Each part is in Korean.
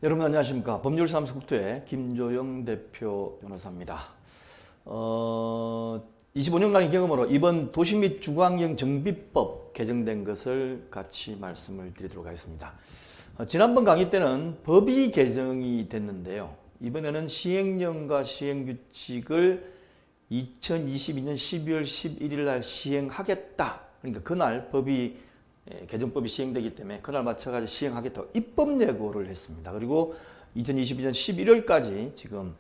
여러분 안녕하십니까. 법률사무소 국토의 김조영 대표 변호사입니다. 25년간의 경험으로 이번 도시 및 주거환경 정비법 개정된 것을 같이 말씀을 드리도록 하겠습니다. 지난번 강의 때는 법이 개정이 됐는데요. 이번에는 시행령과 시행규칙을 2022년 12월 11일 날 시행하겠다. 그러니까 그날 개정법이 시행되기 때문에 그날 맞춰가지고 시행하겠다고 입법 예고를 했습니다. 그리고 2022년 11월까지 지금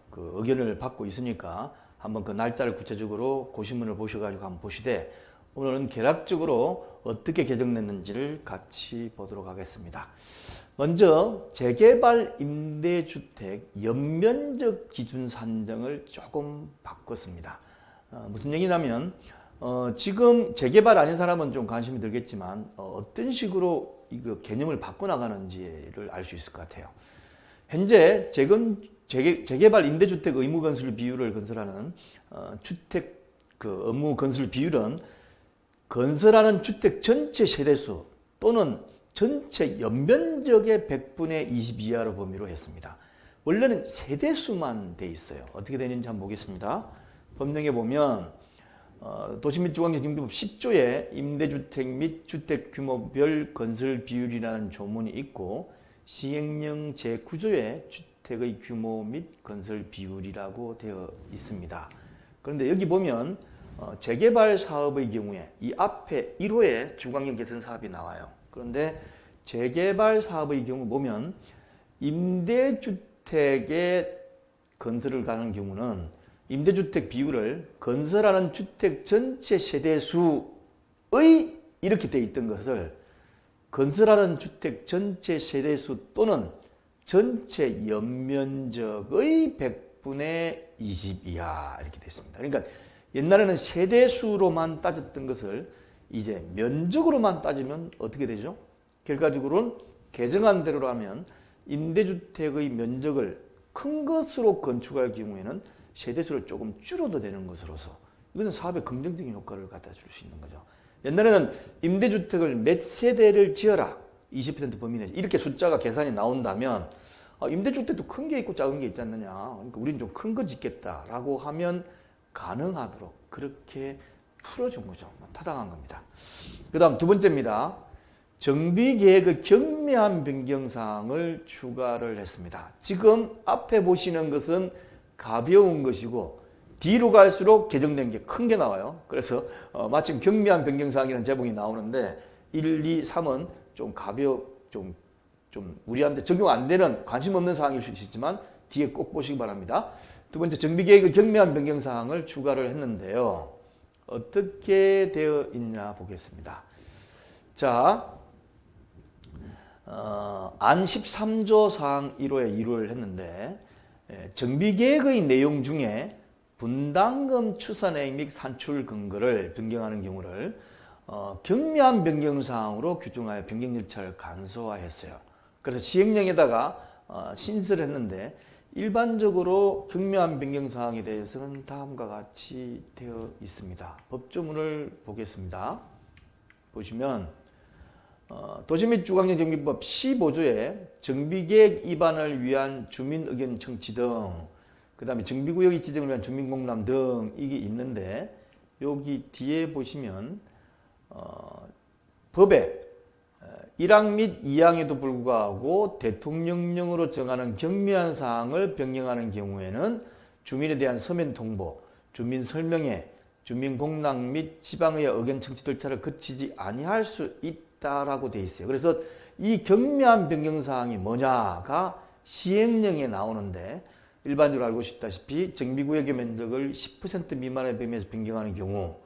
그 의견을 받고 있으니까 한번 그 날짜를 구체적으로 고시문을 보셔가지고 한번 보시되 오늘은 개략적으로 어떻게 개정됐는지를 같이 보도록 하겠습니다. 먼저 재개발 임대주택 연면적 기준 산정을 조금 바꿨습니다. 무슨 얘기냐면 지금 재개발 아닌 사람은 좀 관심이 들겠지만 어떤 식으로 이거 개념을 바꿔나가는지를 알 수 있을 것 같아요. 현재 재개발 임대주택 의무 건설 비율을 건설하는 주택 그 의무 건설 비율은 건설하는 주택 전체 세대수 또는 전체 연면적의 100분의 20 이하로 범위로 했습니다. 원래는 세대수만 돼 있어요. 어떻게 되는지 한번 보겠습니다. 법령에 보면 도시 및 주거환경 정비법 10조에 임대주택 및 주택규모별 건설 비율이라는 조문이 있고 시행령 제9조에 주택의 규모 및 건설 비율이라고 되어 있습니다. 그런데 여기 보면 재개발 사업의 경우에 이 앞에 1호에 주거환경 개선 사업이 나와요. 그런데 재개발 사업의 경우 보면 임대주택의 건설을 가는 경우는 임대주택 비율을 건설하는 주택 전체 세대수의 이렇게 되어 있던 것을 건설하는 주택 전체 세대수 또는 전체 연면적의 100분의 20 이하 이렇게 되어 있습니다. 그러니까 옛날에는 세대수로만 따졌던 것을 이제 면적으로만 따지면 어떻게 되죠? 결과적으로는 개정안 대로라면 임대주택의 면적을 큰 것으로 건축할 경우에는 세대수를 조금 줄여도 되는 것으로서 이것은 사업에 긍정적인 효과를 갖다 줄 수 있는 거죠. 옛날에는 임대주택을 몇 세대를 지어라 20% 범위 내에서 이렇게 숫자가 계산이 나온다면 임대주택도 큰 게 있고 작은 게 있지 않느냐. 그러니까 우리는 좀 큰 거 짓겠다라고 하면 가능하도록 그렇게 풀어준 거죠. 타당한 겁니다. 그 다음 두 번째입니다. 정비계획의 경미한 변경사항을 추가를 했습니다. 지금 앞에 보시는 것은 가벼운 것이고 뒤로 갈수록 개정된 게 큰 게 나와요. 그래서 마침 경미한 변경사항이라는 제목이 나오는데 1, 2, 3은 좀 좀 우리한테 적용 안 되는 관심 없는 사항일 수 있지만 뒤에 꼭 보시기 바랍니다. 두 번째 정비계획의 경미한 변경사항을 추가를 했는데요. 어떻게 되어 있냐 보겠습니다. 자, 안 13조 사항 1호에 1호를 했는데 정비계획의 내용 중에 분담금 추산액 및 산출 근거를 변경하는 경우를 경미한 변경사항으로 규정하여 변경 절차를 간소화했어요. 그래서 시행령에다가 신설을 했는데 일반적으로 경미한 변경사항에 대해서는 다음과 같이 되어 있습니다. 법조문을 보겠습니다. 보시면 도시 및 주거환경 정비법 15조에 정비계획 위반을 위한 주민의견 청취 등 그 다음에 정비구역의 지정을 위한 주민공람 등 이게 있는데 여기 뒤에 보시면 법에 1항 및 2항에도 불구하고 대통령령으로 정하는 경미한 사항을 변경하는 경우에는 주민에 대한 서면 통보, 주민 설명회, 주민 공랑 및 지방의 의견 청취 절차를 거치지 아니할 수 있다라고 되어 있어요. 그래서 이 경미한 변경사항이 뭐냐가 시행령에 나오는데 일반적으로 알고 있다시피 정비구역의 면적을 10% 미만의 범위에서 변경하는 경우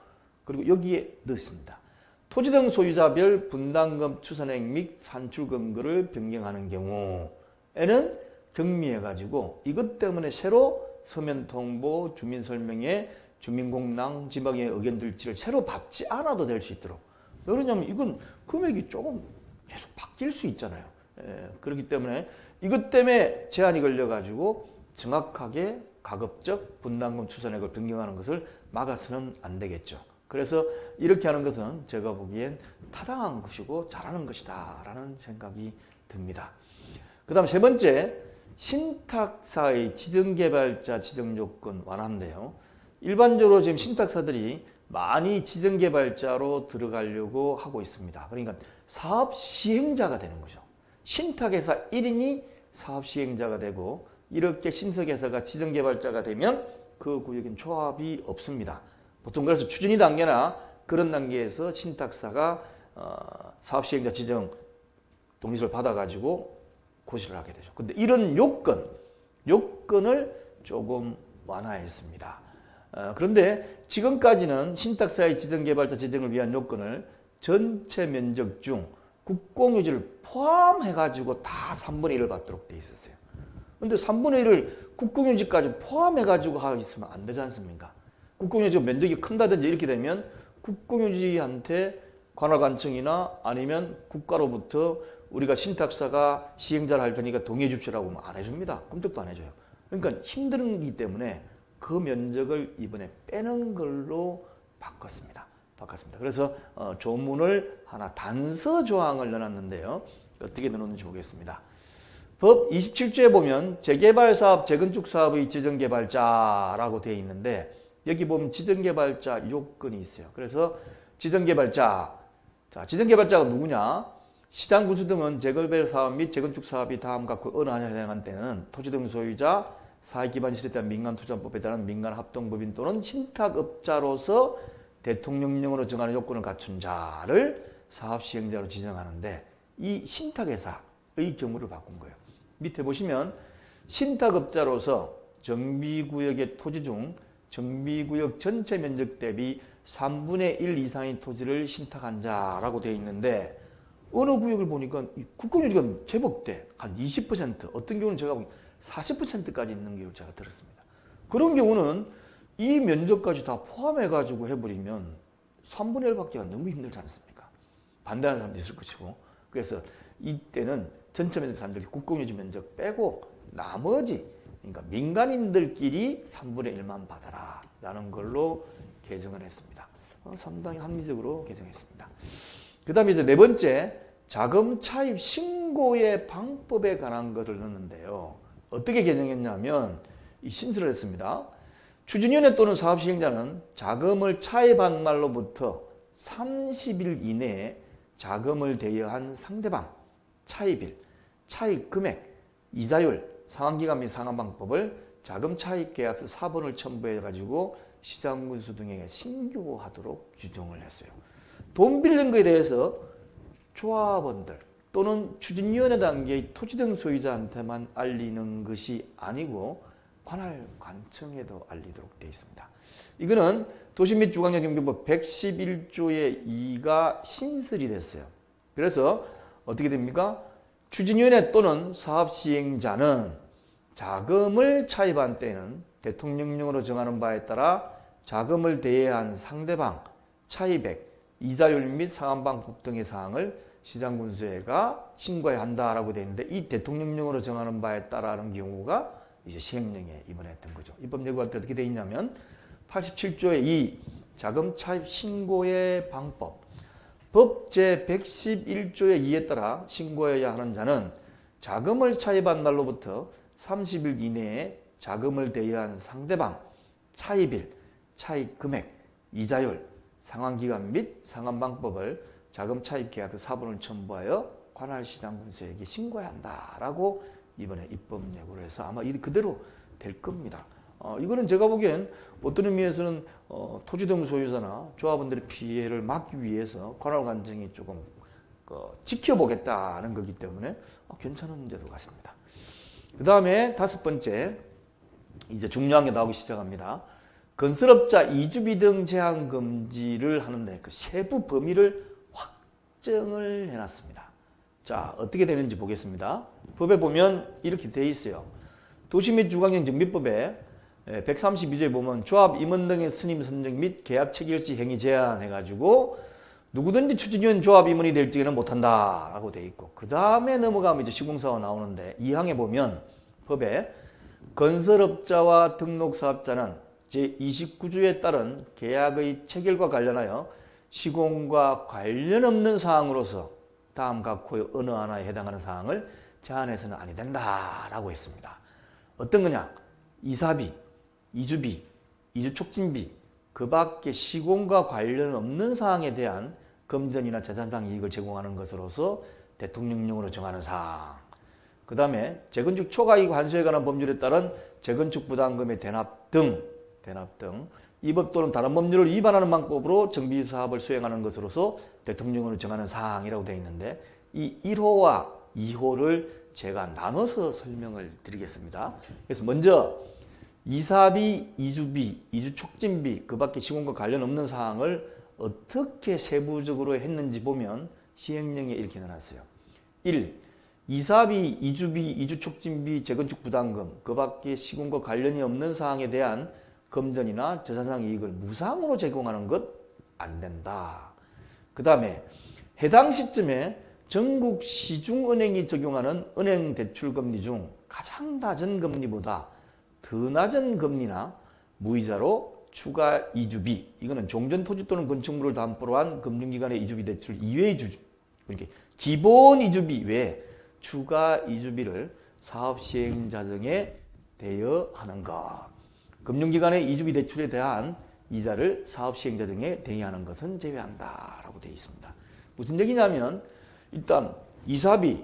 그리고 여기에 넣습니다. 토지 등 소유자별 분담금 추산액 및 산출 근거를 변경하는 경우에는 경미해가지고 이것 때문에 새로 서면 통보, 주민 설명회, 주민공랑, 지방의 의견 들지를 새로 받지 않아도 될 수 있도록. 왜 그러냐면 이건 금액이 조금 계속 바뀔 수 있잖아요. 그렇기 때문에 이것 때문에 제한이 걸려가지고 정확하게 가급적 분담금 추산액을 변경하는 것을 막아서는 안 되겠죠. 그래서 이렇게 하는 것은 제가 보기엔 타당한 것이고 잘하는 것이다 라는 생각이 듭니다. 그 다음 세 번째, 신탁사의 지정개발자 지정요건 완화인데요. 일반적으로 지금 신탁사들이 많이 지정개발자로 들어가려고 하고 있습니다. 그러니까 사업 시행자가 되는 거죠. 신탁회사 1인이 사업 시행자가 되고, 이렇게 신석회사가 지정개발자가 되면 그 구역엔 조합이 없습니다. 보통 그래서 추진위 단계나 그런 단계에서 신탁사가 사업 시행자 지정 동의서를 받아가지고 고시를 하게 되죠. 근데 이런 요건을 조금 완화했습니다. 그런데 지금까지는 신탁사의 지정개발자 지정을 위한 요건을 전체 면적 중 국공유지를 포함해가지고 다 3분의 1을 받도록 돼 있었어요. 근데 3분의 1을 국공유지까지 포함해가지고 하겠으면 안 되지 않습니까? 국공유지 면적이 큰다든지 이렇게 되면 국공유지한테 관할관청이나 아니면 국가로부터 우리가 신탁사가 시행자를 할 테니까 동의해 줍시라고 하면 안 해줍니다. 꿈쩍도 안 해줘요. 그러니까 힘들기 때문에 그 면적을 이번에 빼는 걸로 바꿨습니다. 그래서 조문을 하나 단서 조항을 넣어놨는데요. 어떻게 넣었는지 보겠습니다. 법 27조에 보면 재개발사업, 재건축사업의 지정개발자라고 되어 있는데, 여기 보면 지정개발자 요건이 있어요. 그래서 지정개발자, 지정개발자가 누구냐? 시장군수 등은 재개발사업 및 재건축사업이 다음과 같고 어느 하나에 해당한 때는 토지 등 소유자, 사회기반시설에 대한 민간투자법에 따른 민간합동법인 또는 신탁업자로서 대통령령으로 정하는 요건을 갖춘 자를 사업시행자로 지정하는데, 이 신탁회사의 경우를 바꾼 거예요. 밑에 보시면 신탁업자로서 정비구역의 토지 중 정비구역 전체 면적 대비 3분의 1 이상의 토지를 신탁한 자라고 되어 있는데, 어느 구역을 보니까 국공유지가 제법 돼. 한 20%, 어떤 경우는 제가 보기 40%까지 있는 경우를 제가 들었습니다. 그런 경우는 이 면적까지 다 포함해가지고 해버리면 3분의 1 받기가 너무 힘들지 않습니까? 반대하는 사람도 있을 것이고. 그래서 이때는 전체 면적 사람들이 국공유지 면적 빼고 나머지, 그러니까 민간인들끼리 3분의 1만 받아라 라는 걸로 개정을 했습니다. 상당히 합리적으로 개정했습니다. 그 다음에 이제 네 번째, 자금 차입 신고의 방법에 관한 것을 넣었는데요. 어떻게 개정했냐면 이 신설을 했습니다. 추진위원회 또는 사업시행자는 자금을 차입한 날로부터 30일 이내에 자금을 대여한 상대방, 차입일, 차입 금액, 이자율, 상환기간 및 상환방법을 자금 차입 계약서 사본을 첨부해가지고 시장군수 등에게 신고하도록 규정을 했어요. 돈 빌린 것에 대해서 조합원들 또는 추진위원회 단계의 토지 등 소유자한테만 알리는 것이 아니고 관할관청에도 알리도록 되어 있습니다. 이거는 도시 및 주거환경경비법 111조의 2가 신설이 됐어요. 그래서 어떻게 됩니까? 추진위원회 또는 사업시행자는 자금을 차입한 때는 대통령령으로 정하는 바에 따라 자금을 대여한 상대방, 차입액, 이자율 및 상환방법 등의 사항을 시장군수회가 신고해야 한다라고 되어 있는데, 이 대통령령으로 정하는 바에 따라는 경우가 이제 시행령에 입원했던 거죠. 입법 예고할 때 어떻게 되어 있냐면 87조의 2 자금 차입 신고의 방법, 법 제111조의 2에 따라 신고해야 하는 자는 자금을 차입한 날로부터 30일 이내에 자금을 대여한 상대방, 차입일, 차입 금액, 이자율, 상환기간 및 상환방법을 자금 차입 계약서 사본을 첨부하여 관할시장군수에게 신고해야 한다라고 이번에 입법 예고를 해서 아마 그대로 될 겁니다. 이거는 제가 보기엔 어떤 의미에서는 토지 등 소유자나 조합원들의 피해를 막기 위해서 관할관청이 조금 지켜보겠다는 거기 때문에 괜찮은 문제도 같습니다. 그 다음에 다섯 번째, 이제 중요한 게 나오기 시작합니다. 건설업자 이주비 등 제한 금지를 하는데 그 세부 범위를 확정을 해놨습니다. 자, 어떻게 되는지 보겠습니다. 법에 보면 이렇게 되어 있어요. 도시 및 주거환경 정비법에 132조에 보면 조합 임원 등의 스님 선정 및 계약 체결 시 행위 제한해가지고 누구든지 추진위원 조합 임원이 될 적에는 못한다 라고 되어 있고, 그 다음에 넘어가면 이제 시공사가 나오는데 2항에 보면 법에 건설업자와 등록사업자는 제29조에 따른 계약의 체결과 관련하여 시공과 관련 없는 사항으로서 다음 각호의 어느 하나에 해당하는 사항을 제한해서는 아니 된다라고 했습니다. 어떤 거냐? 이사비, 이주비, 이주촉진비, 그 밖에 시공과 관련 없는 사항에 대한 금전이나 재산상 이익을 제공하는 것으로서 대통령령으로 정하는 사항. 그 다음에 재건축 초과이익 환수에 관한 법률에 따른 재건축 부담금의 대납 등 이 법 또는 다른 법률을 위반하는 방법으로 정비 사업을 수행하는 것으로서 대통령령으로 정하는 사항이라고 되어 있는데 이 1호와 2호를 제가 나눠서 설명을 드리겠습니다. 그래서 먼저 이사비, 이주비, 이주촉진비, 그 밖에 시공과 관련 없는 사항을 어떻게 세부적으로 했는지 보면 시행령에 이렇게 넣어놨어요. 1. 이사비, 이주비, 이주촉진비, 재건축 부담금, 그 밖에 시공과 관련이 없는 사항에 대한 금전이나 재산상 이익을 무상으로 제공하는 것 안 된다. 그 다음에 해당 시점에 전국 시중은행이 적용하는 은행 대출금리 중 가장 낮은 금리보다 더 낮은 금리나 무이자로 추가 이주비, 이거는 종전 토지 또는 건축물을 담보로 한 금융기관의 이주비 대출 이외의 이렇게 기본 이주비 외에 추가 이주비를 사업 시행자 등에 대여하는 것. 금융기관의 이주비 대출에 대한 이자를 사업 시행자 등에 대여하는 것은 제외한다라고 되어 있습니다. 무슨 얘기냐면 일단 이사비,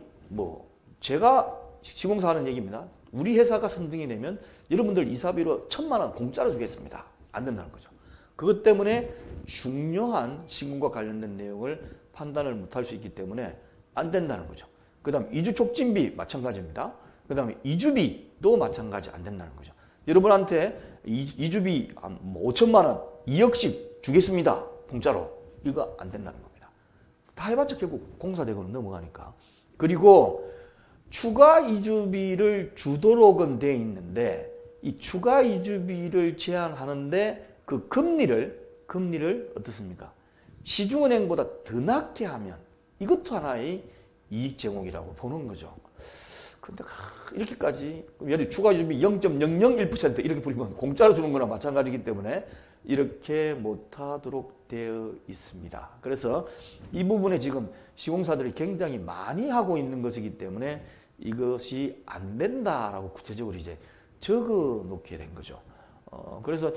제가 시공사 하는 얘기입니다. 우리 회사가 선정이 되면 여러분들 이사비로 1,000만 원 공짜로 주겠습니다. 안 된다는 거죠. 그것 때문에 중요한 시공과 관련된 내용을 판단을 못할 수 있기 때문에 안 된다는 거죠. 그 다음 이주촉진비 마찬가지입니다. 그 다음에 이주비도 마찬가지 안 된다는 거죠. 여러분한테 이주비 5천만 원, 2억씩 주겠습니다. 공짜로. 이거 안 된다는 겁니다. 다 해봤자 결국 공사대고는 넘어가니까. 그리고 추가 이주비를 주도록은 돼 있는데 이 추가 이주비를 제한하는데 그 금리를 어떻습니까? 시중은행보다 더 낮게 하면 이것도 하나의 이익 제공이라고 보는 거죠. 근데 이렇게까지 예를 추가 이주비 0.001% 이렇게 부리면 공짜로 주는 거나 마찬가지이기 때문에 이렇게 못하도록 되어 있습니다. 그래서 이 부분에 지금 시공사들이 굉장히 많이 하고 있는 것이기 때문에 이것이 안 된다라고 구체적으로 이제 적어 놓게 된 거죠. 그래서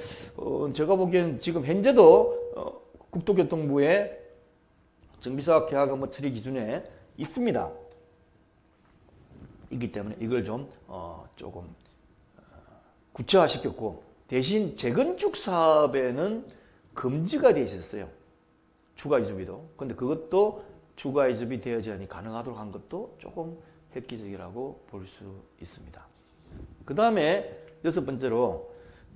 제가 보기엔 지금 현재도 국토교통부의 정비사업 계약 업무 처리 기준에 있습니다. 있기 때문에 이걸 좀 조금 구체화시켰고 대신 재건축 사업에는 금지가 되어 있었어요. 추가 이주비도. 근데 그것도 추가 이주비 대여 제한이 가능하도록 한 것도 조금 획기적이라고 볼 수 있습니다. 그 다음에 6번째로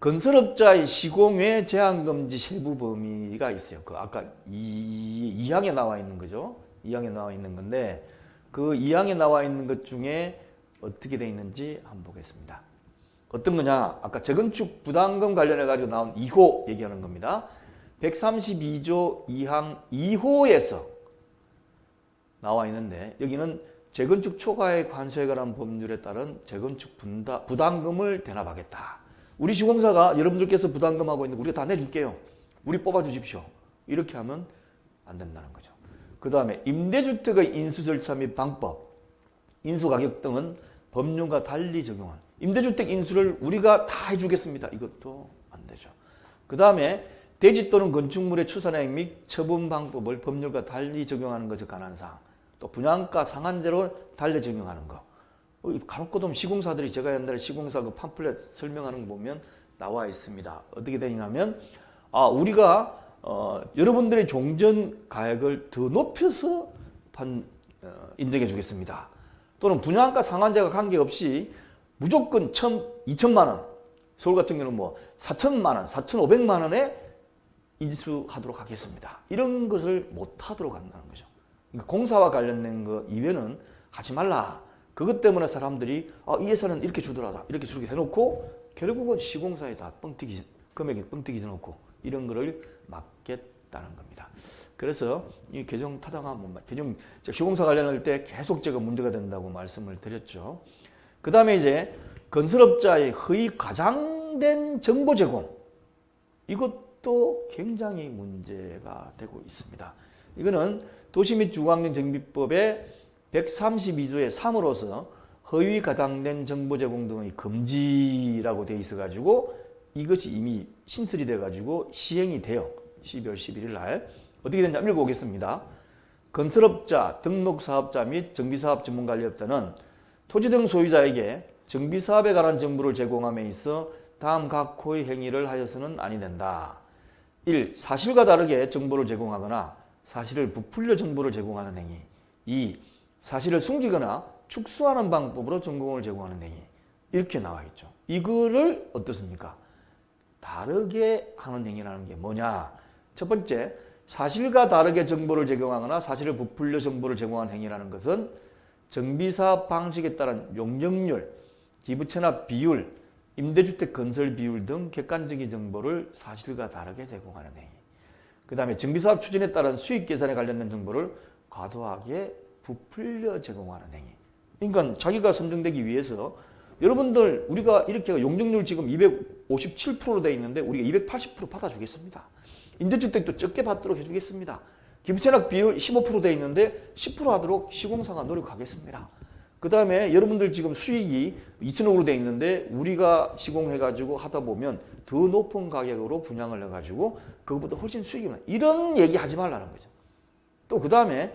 건설업자의 시공 외 제한금지 세부 범위가 있어요. 그 아까 2항에 나와 있는 거죠. 2항에 나와 있는 건데 그 2항에 나와 있는 것 중에 어떻게 되어 있는지 한번 보겠습니다. 어떤 거냐? 아까 재건축 부담금 관련해 가지고 나온 2호 얘기하는 겁니다. 132조 2항 2호에서 나와 있는데 여기는 재건축 초과액 환수에 관한 법률에 따른 재건축 부담금을 대납하겠다. 우리 시공사가 여러분들께서 부담금하고 있는 거 우리가 다 내줄게요. 우리 뽑아주십시오. 이렇게 하면 안 된다는 거죠. 그 다음에 임대주택의 인수 절차 및 방법, 인수가격 등은 법률과 달리 적용한 임대주택 인수를 우리가 다 해주겠습니다. 이것도 안 되죠. 그 다음에 대지 또는 건축물의 추산액 및 처분 방법을 법률과 달리 적용하는 것에 관한 사항, 또 분양가 상한제로 달리 적용하는 거. 간혹가다 시공사들이 제가 옛날에 시공사 그 팜플렛 설명하는 거 보면 나와 있습니다. 어떻게 되냐면 우리가 여러분들의 종전 가액을 더 높여서 인정해 주겠습니다. 또는 분양가 상한제가 관계없이 무조건 2천만 원, 서울 같은 경우는 4천만 원, 4,500만 원에 인수하도록 하겠습니다. 이런 것을 못하도록 한다는 거죠. 그러니까 공사와 관련된 거 이외는 하지 말라. 그것 때문에 사람들이 이 회사는 이렇게 주더라, 이렇게 주게 해놓고 결국은 시공사에 다 금액이 뻥튀기 해놓고 이런 거를 막겠다는 겁니다. 그래서 이 개정 타당한 개정 시공사 관련할 때 계속 제가 문제가 된다고 말씀을 드렸죠. 그 다음에 이제 건설업자의 허위 과장된 정보 제공, 이것도 굉장히 문제가 되고 있습니다. 이거는 도시 및 주거환경 정비법의 132조의 3으로서 허위 가장된 정보 제공 등의 금지라고 되어 있어 가지고 이것이 이미 신설이 돼 가지고 시행이 돼요. 12월 11일 날. 어떻게 되는지 한번 읽어보겠습니다. 건설업자, 등록사업자 및 정비사업 전문관리업자는 토지 등 소유자에게 정비사업에 관한 정보를 제공함에 있어 다음 각 호의 행위를 하여서는 아니 된다. 1. 사실과 다르게 정보를 제공하거나 사실을 부풀려 정보를 제공하는 행위. 2. 사실을 숨기거나 축소하는 방법으로 정보를 제공하는 행위. 이렇게 나와 있죠. 이거를 어떻습니까? 다르게 하는 행위라는 게 뭐냐? 첫 번째, 사실과 다르게 정보를 제공하거나 사실을 부풀려 정보를 제공하는 행위라는 것은 정비사업 방식에 따른 용적률, 기부채납 비율, 임대주택 건설 비율 등 객관적인 정보를 사실과 다르게 제공하는 행위. 그 다음에 정비사업 추진에 따른 수익 계산에 관련된 정보를 과도하게 부풀려 제공하는 행위. 그러니까 자기가 선정되기 위해서 여러분들 우리가 이렇게 용적률 지금 257%로 되어 있는데 우리가 280% 받아주겠습니다. 임대주택도 적게 받도록 해주겠습니다. 기부채납 비율 15% 되어 있는데 10% 하도록 시공사가 노력하겠습니다. 그 다음에 여러분들 지금 수익이 2천억으로 되어 있는데 우리가 시공해가지고 하다 보면 더 높은 가격으로 분양을 해가지고 그것보다 훨씬 수익이 많아요. 이런 얘기 하지 말라는 거죠. 또 그 다음에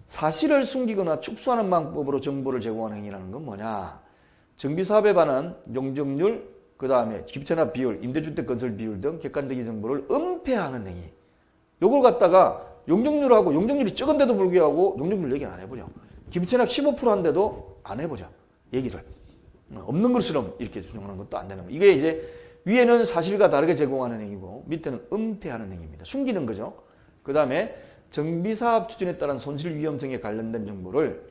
사실을 숨기거나 축소하는 방법으로 정보를 제공하는 행위라는 건 뭐냐? 정비사업에 관한 용적률, 그 다음에 기부채납 비율, 임대주택 건설 비율 등 객관적인 정보를 은폐하는 행위. 요걸 갖다가 용적률이 적은데도 불구하고 용적률 얘기는 안 해보죠. 기부채납 15% 한데도 안 해보죠. 얘기를. 없는 것처럼 이렇게 주장하는 것도 안 되는 거예요. 이게 이제 위에는 사실과 다르게 제공하는 행위고 밑에는 은폐하는 행위입니다. 숨기는 거죠. 그 다음에 정비사업 추진에 따른 손실 위험성에 관련된 정보를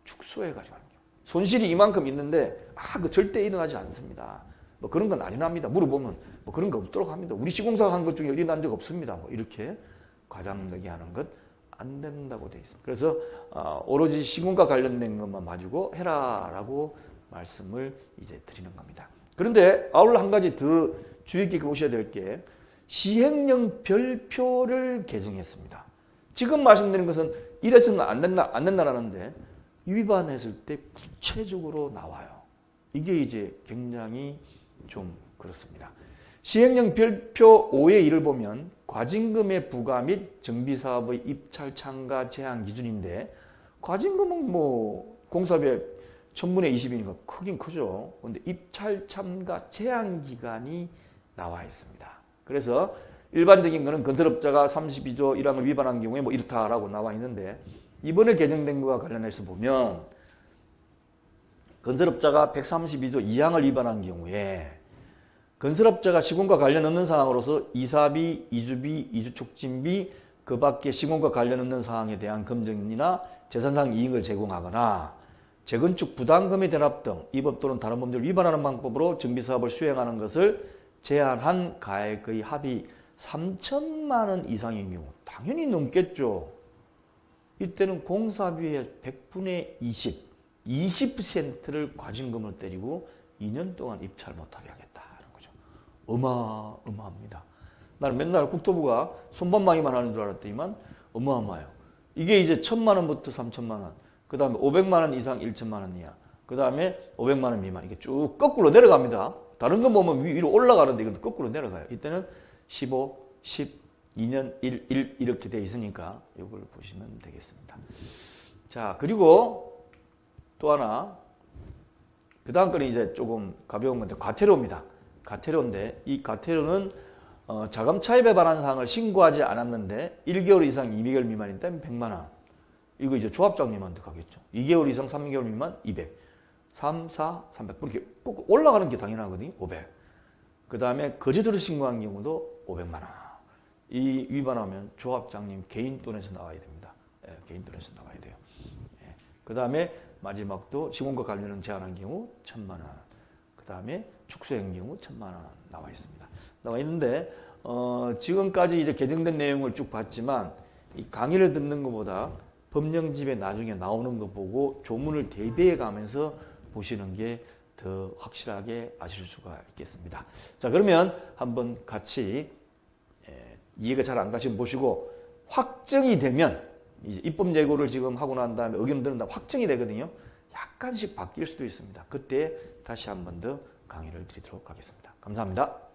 축소해가지고 하는 거예요. 손실이 이만큼 있는데 그 절대 일어나지 않습니다. 뭐 그런 건 아니랍니다. 물어보면 뭐 그런 거 없도록 합니다. 우리 시공사가 한 것 중에 일어난 적 없습니다. 뭐 이렇게 과장되게 하는 것 안 된다고 돼 있습니다. 그래서 오로지 시공과 관련된 것만 가지고 해라라고 말씀을 이제 드리는 겁니다. 그런데 아울러 한 가지 더 주의 깊게 보셔야 될 게 시행령 별표를 개정했습니다. 지금 말씀드린 것은 이래서는 안 된다라는데 위반했을 때 구체적으로 나와요. 이게 이제 굉장히 좀 그렇습니다. 시행령 별표 5의 1을 보면 과징금의 부과 및 정비사업의 입찰 참가 제한 기준인데 과징금은 뭐 공사비의 1000분의 20이니까 크긴 크죠. 그런데 입찰 참가 제한 기간이 나와 있습니다. 그래서 일반적인 거는 건설업자가 32조 1항을 위반한 경우에 뭐 이렇다라고 나와 있는데 이번에 개정된 것과 관련해서 보면 건설업자가 132조 2항을 위반한 경우에 건설업자가 시공과 관련 없는 사항으로서 이사비, 이주비, 이주촉진비, 그 밖에 시공과 관련 없는 사항에 대한 검증이나 재산상 이익을 제공하거나 재건축 부담금의 대납 등 이 법 또는 다른 법률을 위반하는 방법으로 정비사업을 수행하는 것을 제한한 가액의 합이 3천만 원 이상인 경우 당연히 넘겠죠. 이때는 공사비의 100분의 20%를 과징금을 때리고 2년 동안 입찰 못하게 하겠다는 거죠. 어마어마합니다. 나는 맨날 국토부가 손반망이만 하는 줄 알았더니만 어마어마해요. 이게 이제 1000만 원부터 3000만 원, 그 다음에 500만 원 이상 1천만 원 이하, 그 다음에 500만 원 미만, 이게 쭉 거꾸로 내려갑니다. 다른 건 보면 위로 올라가는데 이건 거꾸로 내려가요. 이때는 15, 10, 2년 1 이렇게 돼 있으니까 이걸 보시면 되겠습니다. 자, 그리고 또 하나, 그 다음 거는 이제 조금 가벼운 건데 과태료입니다. 과태료인데 이 과태료는 자금 차입에 관한 사항을 신고하지 않았는데 1개월 이상 2개월 미만일 땐 100만 원. 이거 이제 조합장님한테 가겠죠. 2개월 이상 3개월 미만 200. 3, 4, 300. 이렇게 꼭 올라가는 게 당연하거든요. 500. 그 다음에 거짓으로 신고한 경우도 500만 원. 이 위반하면 조합장님 개인 돈에서 나와야 됩니다. 예, 개인 돈에서 나와야 돼요. 예. 그 다음에 마지막도 시공과 관련은 제한한 경우 1000만 원. 그 다음에 축소한 경우 1000만 원 나와 있습니다. 나와 있는데 지금까지 이제 개정된 내용을 쭉 봤지만 이 강의를 듣는 것보다 법령집에 나중에 나오는 거 보고 조문을 대비해 가면서 보시는 게 더 확실하게 아실 수가 있겠습니다. 자, 그러면 한번 같이 이해가 잘 안 가시면 보시고 확정이 되면 이제 입법 예고를 지금 하고 난 다음에 의견 들은 다음 확정이 되거든요. 약간씩 바뀔 수도 있습니다. 그때 다시 한 번 더 강의를 드리도록 하겠습니다. 감사합니다.